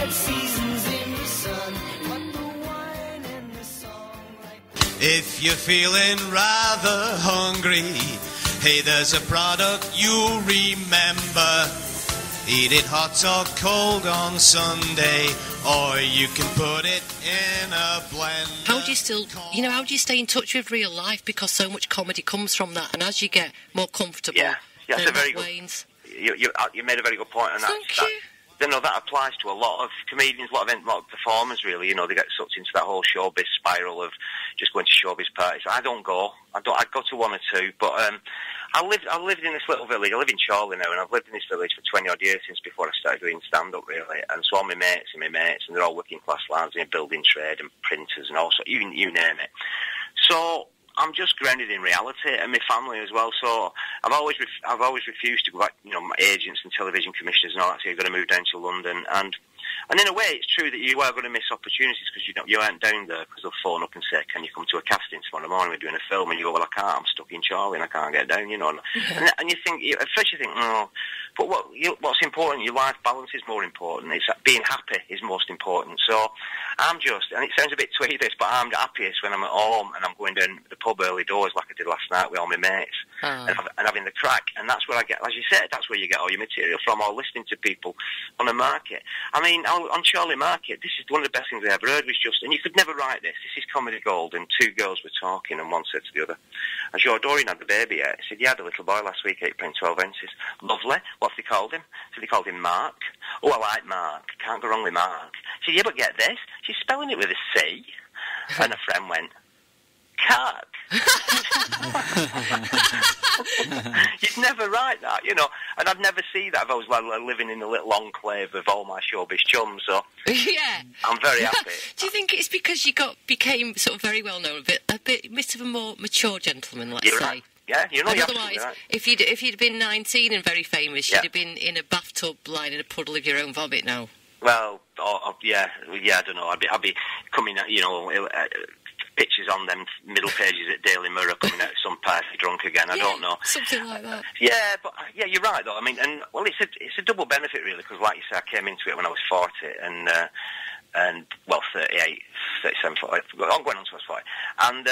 red seasons in the sun, but the wine and the song like... If you're feeling rather hungry, hey, there's a product you'll remember. Eat it hot or cold on Sunday, or you can put it in a blender. How do you still, how do you stay in touch with real life? Because so much comedy comes from that, and as you get more comfortable, that's a very good. You made a very good point on that. Thank you. That applies to a lot of comedians, a lot of performers, really. They get sucked into that whole showbiz spiral of just going to showbiz parties. I don't go. I go to one or two, but I lived in this little village. I live in Chorley now, and I've lived in this village for 20-odd years since before I started doing stand-up, really. And so all my mates, and they're all working-class lads in building trade and printers and all sorts, you name it. So I'm just grounded in reality, and my family as well. So I've always refused to go back. My agents and television commissioners and all that. So you've got to move down to London, and in a way, it's true that you are going to miss opportunities because you aren't down there, because they'll phone up and say, "Can you come to a casting tomorrow morning? We're doing a film," and you go, "Well, I can't. I'm stuck in Charlie and I can't get down." And you think, at first you think, "Oh," but what's important? Your life balance is more important. It's being happy is most important. So I'm just, and it sounds a bit twee this, but I'm the happiest when I'm at home and I'm going down the pub early doors like I did last night with all my mates and having the crack. And that's where I get, as you said, that's where you get all your material from, or listening to people on the market. I mean, on Charlie Market, this is one of the best things I ever heard, was just, and you could never write this. This is comedy gold, and two girls were talking, and one said to the other, "Has your Dorian had the baby yet?" He said, "Yeah, I had a little boy last week, 8 pound 12 ounces. Lovely. What's they called him?" So they called him Mark. "Oh, I like Mark. Can't go wrong with Mark." She said, "Yeah, but get this. She's spelling it with a C." And a friend went, "Cock." You'd never write that, and I'd never see that if I was living in a little enclave of all my showbiz chums, so yeah, I'm very happy. Do you think it's because you became sort of very well known, a bit of a more mature gentleman, let's say? Right. Yeah, you're otherwise, right. if you'd been 19 and very famous, you'd have been in a bathtub lying in a puddle of your own vomit now. Well, I don't know. I'd be coming at, pictures on them middle pages at Daily Mirror coming out some party drunk again. I don't know. Something like that. Yeah, but you're right though. I mean, it's a double benefit really, because like you say, I came into it when I was 40 and 38, 37, 40. I'm going on to I was 40, and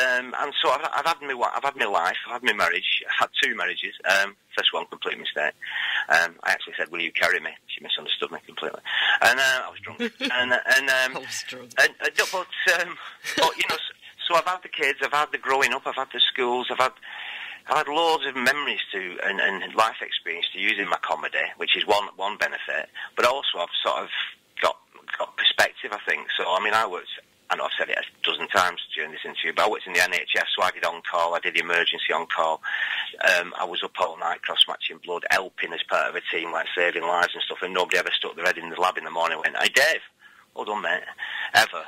so I've had my life, I've had my marriage, I've had two marriages. First one, complete mistake. I actually said, "Will you carry me?" She misunderstood me completely, and I was drunk. I was drunk. So I've had the kids, I've had the growing up, I've had the schools, I've had loads of memories and life experience to use in my comedy, which is one benefit. But also I've sort of got perspective, I think. So I mean, I know I've said it a dozen times during this interview, but I worked in the NHS, so I did on-call, I did emergency on-call. I was up all night cross-matching blood, helping as part of a team, like saving lives and stuff, and nobody ever stuck their head in the lab in the morning and went, "Hey, Dave, well done, mate," ever,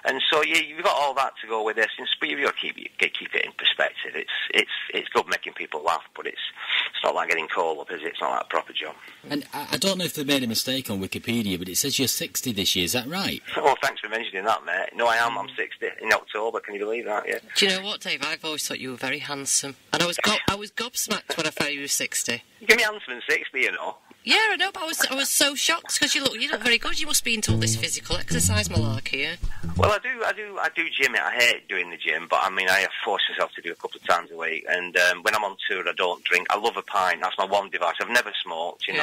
And so you've got all that to go with this, but you've got to keep it in perspective. It's good making people laugh, but it's not like getting called up, is it? It's not like a proper job. And I don't know if they made a mistake on Wikipedia, but it says you're 60 this year. Is that right? Oh, thanks for mentioning that, mate. No, I am. I'm 60 in October. Can you believe that? Yeah. Do you know what, Dave? I've always thought you were very handsome, and I was gobsmacked when I found you were 60. You can be handsome and 60, Yeah, I know, but I was so shocked because you look very good. You must be into all this physical exercise malarkey, yeah? Well, I do gym it. I hate doing the gym, but I mean, I force myself to do a couple of times a week. And when I'm on tour, I don't drink. I love a pint. That's my one device. I've never smoked, and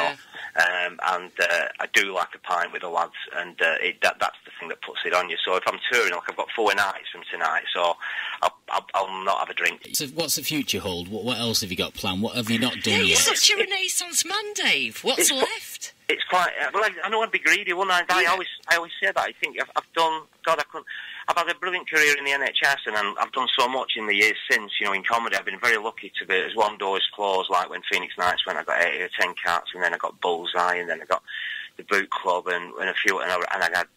I do like a pint with the lads, and that's the thing that puts it on you. So if I'm touring, like I've got 4 nights from tonight, so I'll not have a drink. So what's the future hold? What else have you got planned? What have you not done yet? You're such a Renaissance man, Dave. What's left? It's quite. Well, I know I'd be greedy, wouldn't I? I always say that. I think I've done. God, I've had a brilliant career in the NHS, and I've done so much in the years since. In comedy, I've been very lucky to be. As one door is closed, like when Phoenix Nights went, I got 8 or 10 cats, and then I got Bullseye, and then I got the Boot Club, and a few, and I had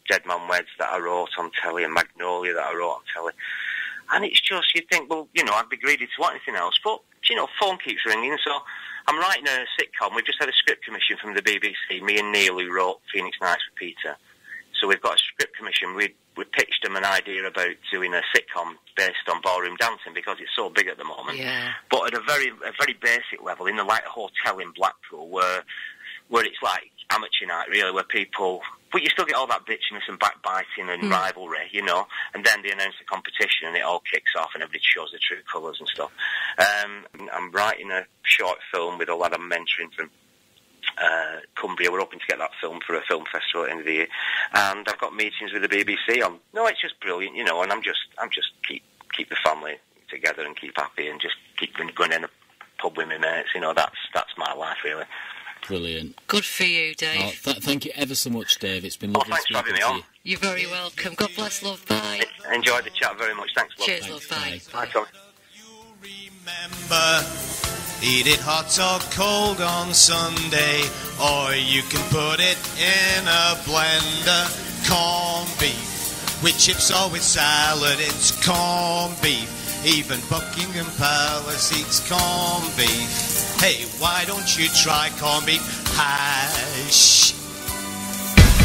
Dead Man Weds that I wrote on telly, and Magnolia that I wrote on telly. And it's just, you think, well, I'd be greedy to want anything else, but phone keeps ringing, so I'm writing a sitcom. We've just had a script commission from the BBC, me and Neil, who wrote Phoenix Nights with Peter. So we've got a script commission. We pitched them an idea about doing a sitcom based on ballroom dancing because it's so big at the moment. Yeah. But at a very basic level, in a hotel in Blackpool, where it's like amateur night, really, where people... But you still get all that bitchiness and backbiting and rivalry, you know, and then they announce the competition and it all kicks off and everybody shows their true colours and stuff. I'm writing a short film with a lad I'm mentoring from Cumbria. We're hoping to get that film for a film festival at the end of the year, and I've got meetings with the BBC on. No, it's just brilliant, you know, and I'm just keep the family together and keep happy and just keep going in a pub with my mates, you know. That's my life, really. Brilliant. Good for you, Dave. Oh, thank you ever so much, Dave. It's been lovely thanks for having me on. You're very welcome. God bless, love. Bye. Enjoyed the chat very much. Thanks, love. Cheers, love. Bye. Bye, Tommy. Remember, eat it hot or cold on Sunday, or you can put it in a blender. Corned beef with chips or with salad, it's corned beef. Even Buckingham Palace eats corned beef. Hey, why don't you try corned beef hash?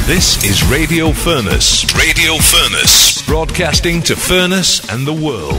This is Radio Furness. Radio Furness, broadcasting to Furness and the world.